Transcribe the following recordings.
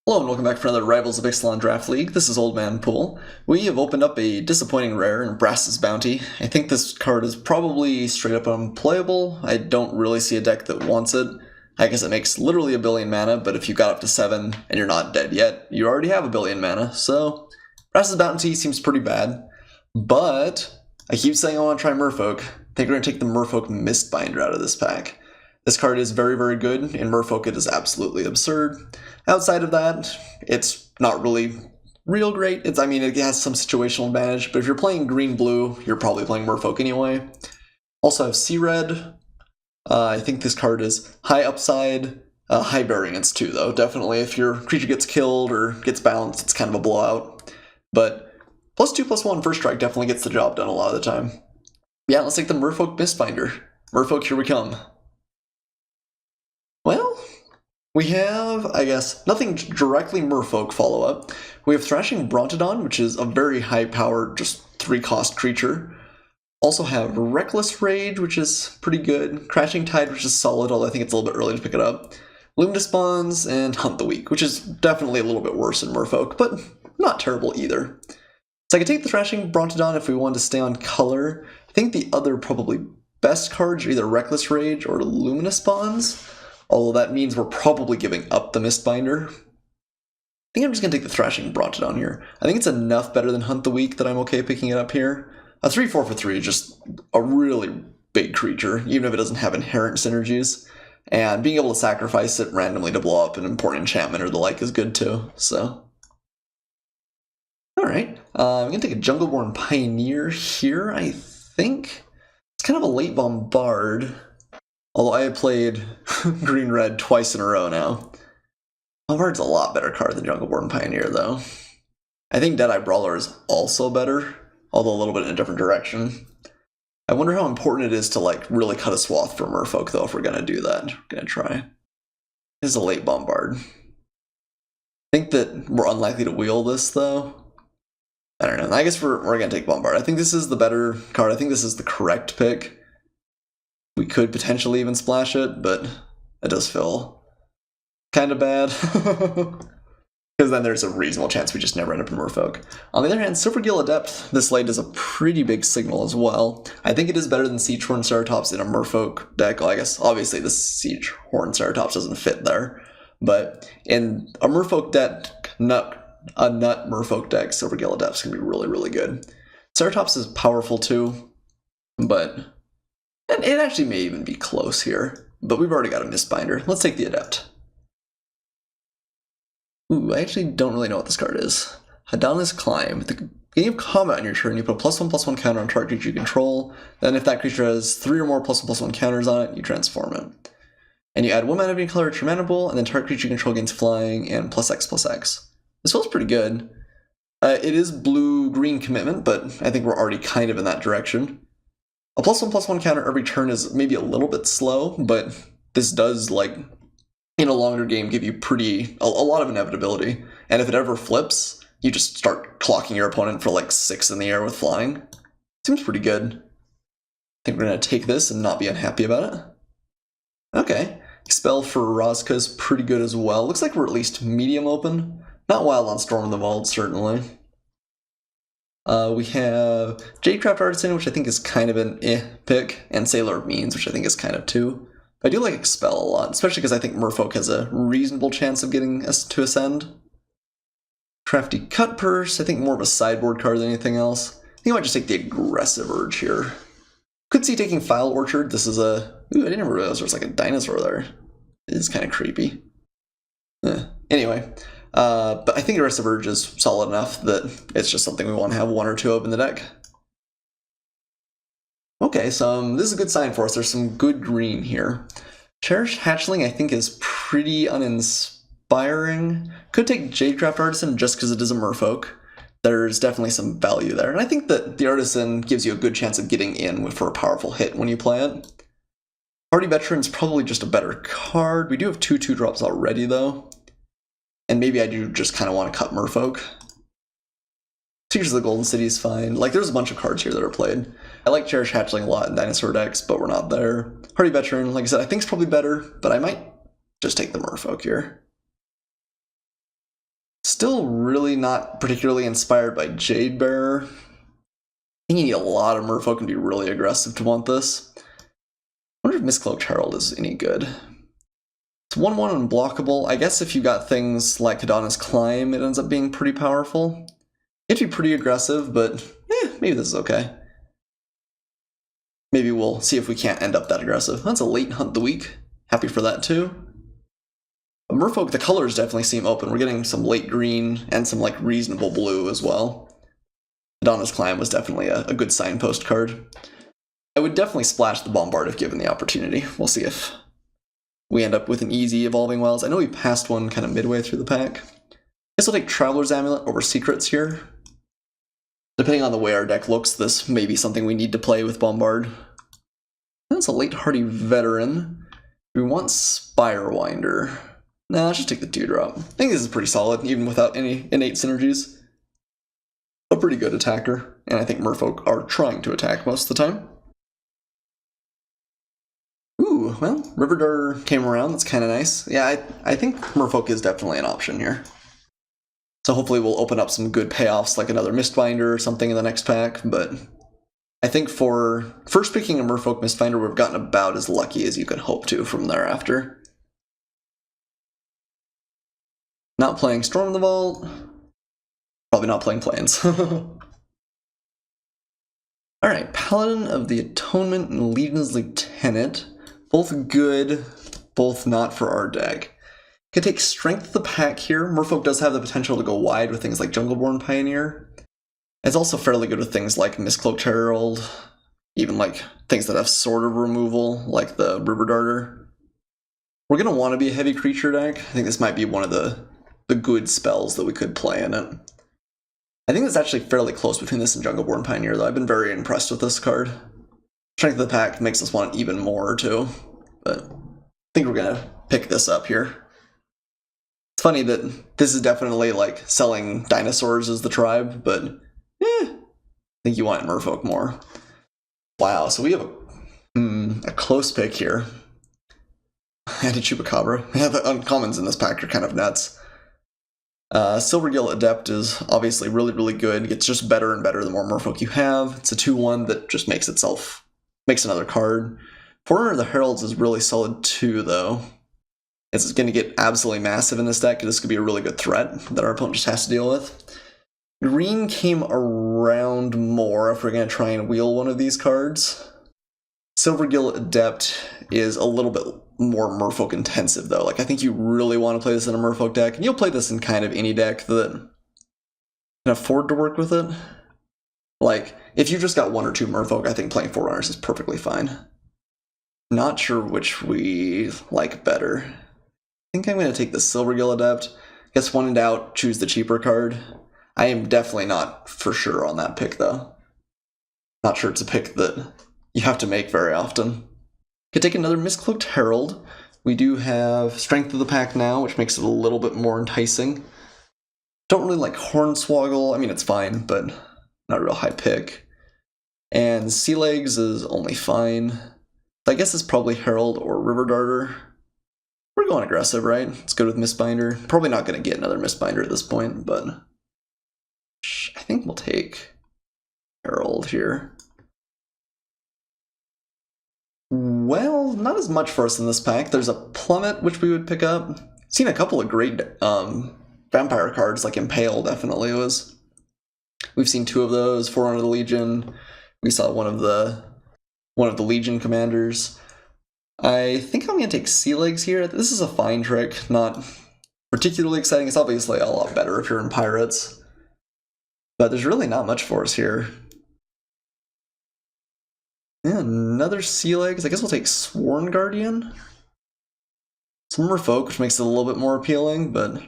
Hello and welcome back for another Rivals of Ixalan Draft League. This is Old Man Poole. We have opened up a disappointing rare in Brass's Bounty. I think this card is probably straight up unplayable. I don't really see a deck that wants it. I guess it makes literally a billion mana, but if you got up to 7 and you're not dead yet, you already have a billion mana, so Brass's Bounty seems pretty bad. But I keep saying I want to try Merfolk. I think we're going to take the Merfolk Mistbinder out of this pack. This card is very, very good. In Merfolk, it is absolutely absurd. Outside of that, it's not really real great. It has some situational advantage, but if you're playing green-blue, you're probably playing Merfolk anyway. Also have C-Red. I think this card is high upside, high variance too, though. Definitely, if your creature gets killed or gets bounced, it's kind of a blowout. But +2/+1 first strike definitely gets the job done a lot of the time. Yeah, let's take the Merfolk Mistbinder. Merfolk, here we come. Well, we have, I guess, nothing directly Merfolk follow-up. We have Thrashing Brontodon, which is a very high-powered, just 3-cost creature. Also have Reckless Rage, which is pretty good. Crashing Tide, which is solid, although I think it's a little bit early to pick it up. Luminous Bonds, and Hunt the Weak, which is definitely a little bit worse than Merfolk, but not terrible either. So I could take the Thrashing Brontodon if we wanted to stay on color. I think the other probably best cards are either Reckless Rage or Luminous Bonds. Although that means we're probably giving up the Mistbinder. I think I'm just going to take the Thrashing Brontodon here. I think it's enough better than Hunt the Weak that I'm okay picking it up here. A 3/4 for 3 is just a really big creature, even if it doesn't have inherent synergies. And being able to sacrifice it randomly to blow up an important enchantment or the like is good too, so. Alright, I'm going to take a Jungleborn Pioneer here, I think. It's kind of a late Bombard. Although I have played green-red twice in a row now. Bombard's a lot better card than Jungleborn Pioneer, though. I think Deadeye Brawler is also better, although a little bit in a different direction. I wonder how important it is to really cut a swath for Merfolk, though, if we're going to do that. We're going to try. This is a late Bombard. I think that we're unlikely to wheel this, though. I don't know. I guess we're going to take Bombard. I think this is the better card. I think this is the correct pick. We could potentially even splash it, but it does feel kind of bad. Because then there's a reasonable chance we just never end up in Merfolk. On the other hand, Silvergill Adept, this late is a pretty big signal as well. I think it is better than Siegehorn Ceratops in a Merfolk deck. Well, I guess obviously the Siegehorn Ceratops doesn't fit there. But in a Merfolk deck, a nut Merfolk deck, Silvergill Adept's going to be really, really good. Ceratops is powerful too, but and it actually may even be close here, but we've already got a Mistbinder. Let's take the Adept. Ooh, I actually don't really know what this card is. Hadana's Climb. At the beginning of combat on your turn, you put a +1/+1 counter on target creature you control. Then if that creature has 3 or more +1/+1 counters on it, you transform it. And you add 1 mana of any color to your mana pool, and then target creature you control gains flying and +X/+X. This feels pretty good. It is blue-green commitment, but I think we're already kind of in that direction. A +1/+1 counter every turn is maybe a little bit slow, but this does, in a longer game, give you a lot of inevitability. And if it ever flips, you just start clocking your opponent for 6 in the air with flying. Seems pretty good. I think we're going to take this and not be unhappy about it. Okay. Expel for Rozka is pretty good as well. Looks like we're at least medium open. Not wild on Storm in the Vault, certainly. We have Jadecraft Artisan, which I think is kind of an pick, and Sailor of Means, which I think is kind of too. I do like Expel a lot, especially because I think Merfolk has a reasonable chance of getting us to Ascend. Crafty Cut Purse, I think more of a sideboard card than anything else. I think I might just take the Aggressive Urge here. Could see taking File Orchard. This is a... Ooh, I didn't even realize there was a dinosaur there. It is kind of creepy. Anyway. But I think Aggressive Urge is solid enough that it's just something we want to have 1 or 2 of in the deck. Okay, so this is a good sign for us. There's some good green here. Cherished Hatchling I think is pretty uninspiring. Could take Jadecraft Artisan just because it is a Merfolk. There's definitely some value there. And I think that the Artisan gives you a good chance of getting in for a powerful hit when you play it. Hardy Veteran's probably just a better card. We do have 2 2-drops already though. And maybe I do just kind of want to cut Merfolk. Teachers of the Golden City is fine. There's a bunch of cards here that are played. I like Cherish Hatchling a lot in Dinosaur decks, but we're not there. Hardy Veteran, like I said, I think is probably better, but I might just take the Merfolk here. Still really not particularly inspired by Jade Bearer. I think you need a lot of Merfolk and be really aggressive to want this. I wonder if Mistcloaked Herald is any good. It's 1/1 unblockable. I guess if you got things like Hadana's Climb, it ends up being pretty powerful. You have to be pretty aggressive, but maybe this is okay. Maybe we'll see if we can't end up that aggressive. That's a late hunt the week. Happy for that too. But Merfolk, the colors definitely seem open. We're getting some late green and some like reasonable blue as well. Hadana's Climb was definitely a good signpost card. I would definitely splash the Bombard if given the opportunity. We'll see if we end up with an easy Evolving Wells. I know we passed one kind of midway through the pack. I guess I'll take Traveler's Amulet over Secrets here. Depending on the way our deck looks, this may be something we need to play with Bombard. That's a late hardy Veteran. We want Spirewinder. Nah, let's just take the 2-drop. I think this is pretty solid, even without any innate synergies. A pretty good attacker, and I think Merfolk are trying to attack most of the time. Ooh, well, River Darter came around, that's kind of nice. Yeah, I think Merfolk is definitely an option here. So hopefully we'll open up some good payoffs like another Mistbinder or something in the next pack, but I think for first picking a Merfolk Mistbinder, we've gotten about as lucky as you can hope to from thereafter. Not playing Storm the Vault, probably not playing Plains. Alright, Paladin of the Atonement and Legion's Lieutenant. Both good, both not for our deck. Could take Strength of the Pack here. Merfolk does have the potential to go wide with things like Jungleborn Pioneer. It's also fairly good with things like Mistcloaked Herald, even like things that have sort of removal, like the River Darter. We're going to want to be a heavy creature deck. I think this might be one of the good spells that we could play in it. I think it's actually fairly close between this and Jungleborn Pioneer, though. I've been very impressed with this card. Strength of the Pack makes us want even more, too. But I think we're going to pick this up here. It's funny that this is definitely like selling dinosaurs as the tribe, but I think you want Merfolk more. Wow, so we have a close pick here. Anti-Chupacabra. Yeah, the uncommons in this pack are kind of nuts. Silvergill Adept is obviously really, really good. It gets just better and better the more Merfolk you have. It's a 2/1 that just makes another card. Forerunner of the Heralds is really solid too, though. It's going to get absolutely massive in this deck. This could be a really good threat that our opponent just has to deal with. Green came around more if we're going to try and wheel one of these cards. Silvergill Adept is a little bit more Merfolk intensive, though. Like, I think you really want to play this in a Merfolk deck, and you'll play this in kind of any deck that can afford to work with it. Like, if you just got 1 or 2 Merfolk, I think playing Forerunners is perfectly fine. Not sure which we like better. I think I'm going to take the Silvergill Adept. Guess when in doubt, choose the cheaper card. I am definitely not for sure on that pick, though. Not sure it's a pick that you have to make very often. Could take another Mistcloaked Herald. We do have Strength of the Pack now, which makes it a little bit more enticing. Don't really like Hornswoggle. I mean, it's fine, but not a real high pick. And Sea Legs is only fine. I guess it's probably Herald or River Darter. We're going aggressive, right? It's good with Mistbinder. Probably not going to get another Mistbinder at this point, but I think we'll take Herald here. Well, not as much for us in this pack. There's a Plummet, which we would pick up. Seen a couple of great vampire cards, like Impale definitely was. We've seen 2 of those, Forerunner of the Legion. We saw one of the Legion commanders. I think I'm going to take Sea Legs here. This is a fine trick, not particularly exciting. It's obviously a lot better if you're in Pirates. But there's really not much for us here. Yeah, another Sea Legs. I guess we'll take Sworn Guardian. Some Merfolk, which makes it a little bit more appealing, but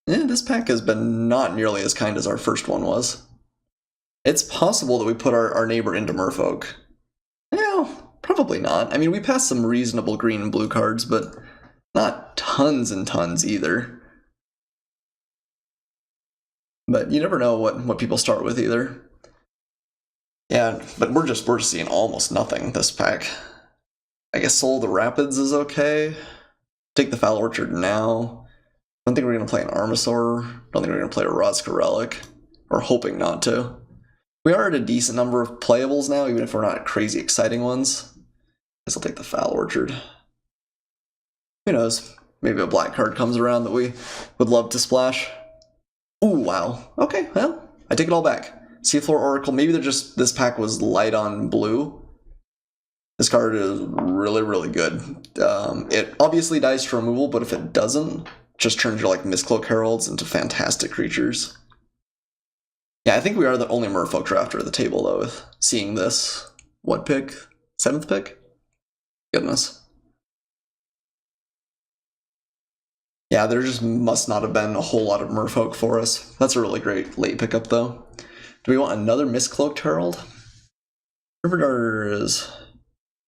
this pack has been not nearly as kind as our first one was. It's possible that we put our neighbor into Merfolk. Well, probably not. I mean, we passed some reasonable green and blue cards, but not tons and tons either. But you never know what people start with either. Yeah, but we're just seeing almost nothing this pack. I guess Soul of the Rapids is okay. Take the Foul Orchard now. don't think we're going to play an Armasaur. Don't think we're going to play a Rozka Relic. Or hoping not to. We are at a decent number of playables now, even if we're not crazy exciting ones. I guess I'll take the Foul Orchard. Who knows? Maybe a black card comes around that we would love to splash. Ooh, wow. Okay, well, I take it all back. Seafloor Oracle, maybe they're just, this pack was light on blue. This card is really, really good. It obviously dies to removal, but if it doesn't, just turns your like Mistcloak Heralds into fantastic creatures. Yeah, I think we are the only Merfolk drafter at the table, though, with seeing this. What pick? 7th pick? Goodness. Yeah, there just must not have been a whole lot of Merfolk for us. That's a really great late pickup, though. Do we want another Mistcloaked Herald? River Darter is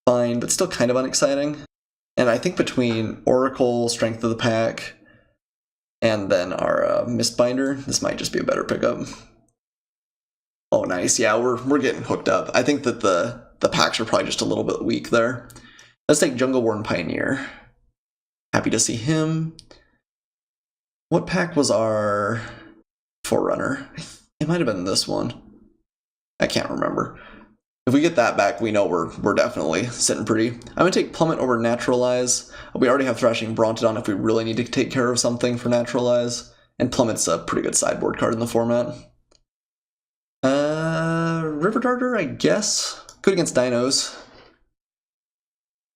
fine, but still kind of unexciting. And I think between Oracle, Strength of the Pack, and then our Mistbinder, this might just be a better pickup. Oh, nice. Yeah, we're getting hooked up. I think that the packs are probably just a little bit weak there. Let's take Jungleborn Pioneer. Happy to see him. What pack was our Forerunner? It might have been this one. I can't remember. If we get that back, we know we're definitely sitting pretty. I'm going to take Plummet over Naturalize. We already have Thrashing Brontodon if we really need to take care of something for Naturalize. And Plummet's a pretty good sideboard card in the format. River Darter, I guess. Good against Dinos.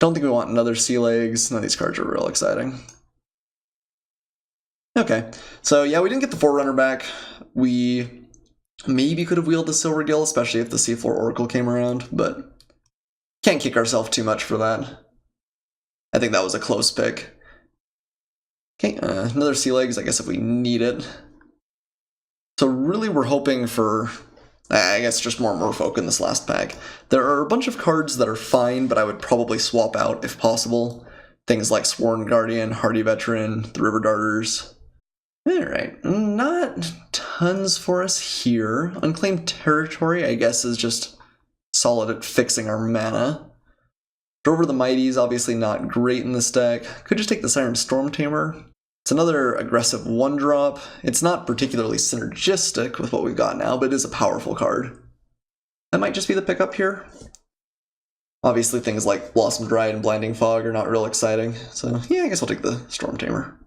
Don't think we want another Sea Legs. None of these cards are real exciting. Okay, so yeah, we didn't get the Forerunner back. We maybe could have wheeled the Silvergill, especially if the Seafloor Oracle came around, but can't kick ourselves too much for that. I think that was a close pick. Okay, another Sea Legs, I guess if we need it. So really we're hoping for, I guess, just more Merfolk in this last pack. There are a bunch of cards that are fine, but I would probably swap out if possible. Things like Sworn Guardian, Hardy Veteran, the River Darters. Alright, not tons for us here. Unclaimed Territory, I guess, is just solid at fixing our mana. Drover the Mighty is obviously not great in this deck. Could just take the Siren Storm Tamer. It's another aggressive 1-drop. It's not particularly synergistic with what we've got now, but it is a powerful card. That might just be the pickup here. Obviously things like Blossom Dryad and Blinding Fog are not real exciting, so yeah, I guess I'll take the Storm Tamer.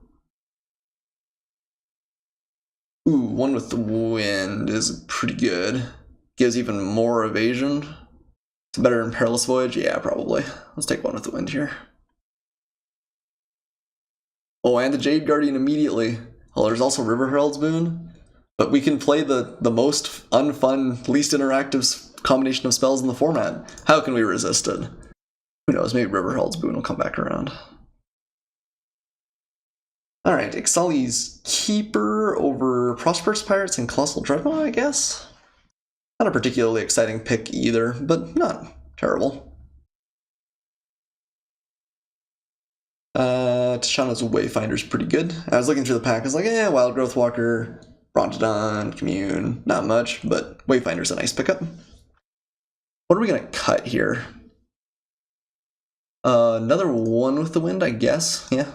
Ooh, One with the Wind is pretty good. Gives even more evasion. It's better than Perilous Voyage? Yeah, probably. Let's take One with the Wind here. Oh, and the Jade Guardian immediately. Well, there's also River Herald's Boon. But we can play the most unfun, least interactive combination of spells in the format. How can we resist it? Who knows, maybe River Herald's Boon will come back around. Alright, Ixali's Keeper over Prosperous Pirates and Colossal Dreadnought, I guess? Not a particularly exciting pick either, but not terrible. Tashana's Wayfinder's pretty good. I was looking through the pack, I was like, Wild Growth Walker, Brontodon, Commune, not much, but Wayfinder's a nice pickup. What are we gonna cut here? Another One with the Wind, I guess, yeah.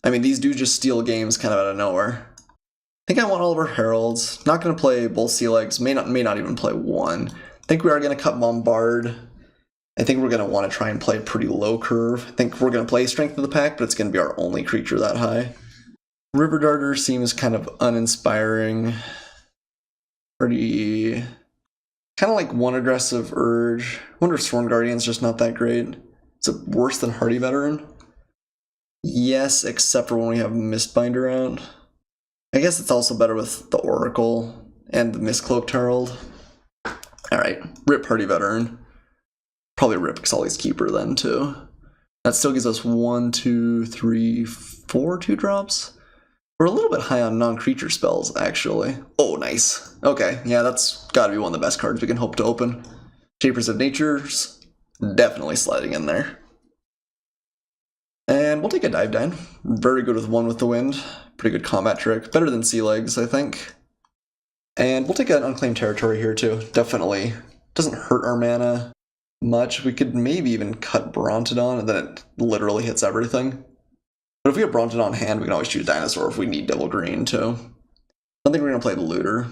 I mean, these do just steal games kind of out of nowhere. I think I want all of our Heralds. Not gonna play both Sea Legs, may not even play one. I think we are gonna cut Bombard. I think we're going to want to try and play pretty low curve. I think we're going to play Strength of the Pack, but it's going to be our only creature that high. River Darter seems kind of uninspiring. Pretty... kind of like one aggressive Urge. I wonder if Sworn Guardian's just not that great. Is it worse than Hardy Veteran? Yes, except for when we have Mistbinder out. I guess it's also better with the Oracle and the Mistcloaked Herald. Alright, rip Hardy Veteran. Probably rip Ixali's Keeper then, too. That still gives us 1, 2, 3, 4 2-drops. We're a little bit high on non-creature spells, actually. Oh, nice. Okay, yeah, that's gotta be one of the best cards we can hope to open. Shapers of Nature's definitely sliding in there. And we'll take a Dive Dine. Very good with One with the Wind. Pretty good combat trick. Better than Sea Legs, I think. And we'll take an Unclaimed Territory here, too. Definitely doesn't hurt our mana much. We could maybe even cut Brontodon, and then it literally hits everything. But if we have Bronton on hand, we can always choose Dinosaur if we need double green too. I think we're going to play the Looter.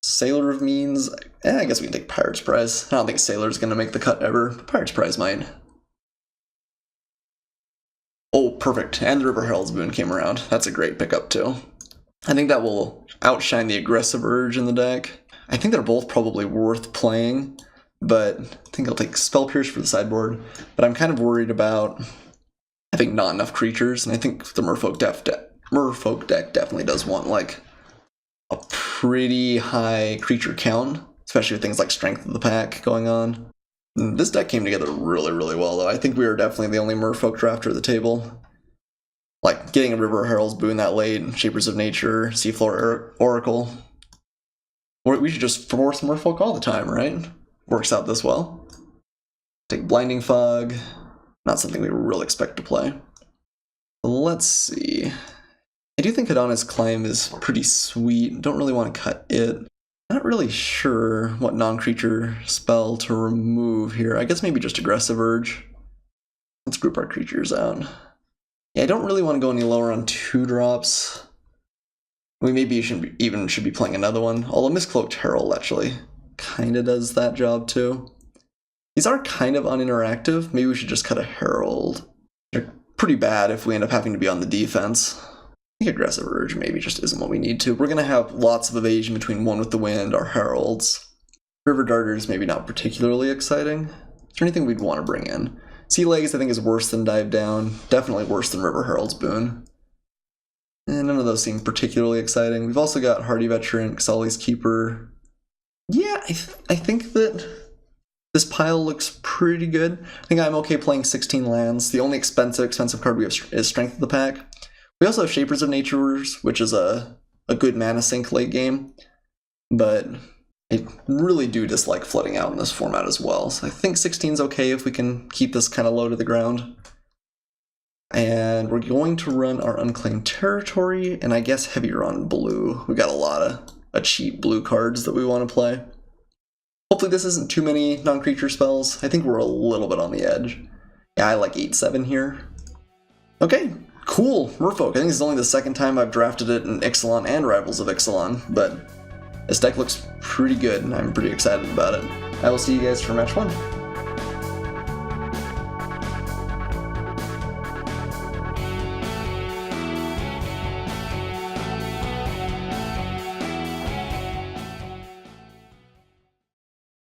Sailor of Means, I guess we can take Pirate's Prize. I don't think Sailor's going to make the cut ever, but Pirate's Prize might. Oh, perfect. And the River Herald's Boon came around. That's a great pickup too. I think that will outshine the Aggressive Urge in the deck. I think they're both probably worth playing, but I think I'll take Spell Pierce for the sideboard. But I'm kind of worried about having not enough creatures, and I think the Merfolk deck definitely does want like a pretty high creature count, especially with things like Strength of the Pack going on. And this deck came together really, really well, though. I think we are definitely the only Merfolk drafter at the table. Like, getting a River Herald's Boon that late, Shapers of Nature, Seafloor Oracle. We should just force Merfolk all the time, right? Works out this well. Take Blinding Fog. Not something we really expect to play. Let's see. I do think Hadana's Climb is pretty sweet. Don't really want to cut it. Not really sure what non-creature spell to remove here. I guess maybe just Aggressive Urge. Let's group our creatures out. Yeah, I don't really want to go any lower on 2-drops. We maybe should be playing another one. Although Miscloaked Herald actually kind of does that job too. These are kind of uninteractive. Maybe we should just cut a Herald. They're pretty bad if we end up having to be on the defense. I think Aggressive Urge maybe just isn't what we need to. We're going to have lots of evasion between One with the Wind, our Heralds. River Darters maybe not particularly exciting. Is there anything we'd want to bring in? Sea Legs I think is worse than Dive Down. Definitely worse than River Herald's Boon. And none of those seem particularly exciting. We've also got Hardy Veteran, Xali's Keeper. Yeah, I think that this pile looks pretty good. I think I'm okay playing 16 lands. The only expensive card we have is Strength of the Pack. We also have Shapers of Natures, which is a good mana sink late game, but I really do dislike flooding out in this format as well. So I think 16 is okay if we can keep this kind of low to the ground. And we're going to run our Unclaimed Territory, and I guess heavier on blue. We got a lot of cheap blue cards that we want to play. Hopefully this isn't too many non-creature spells. I think we're a little bit on the edge. Yeah, I like 8-7 here. Okay. Cool, Merfolk. I think this is only the second time I've drafted it in Ixalan and Rivals of Ixalan, but this deck looks pretty good, and I'm pretty excited about it. I will see you guys for match 1.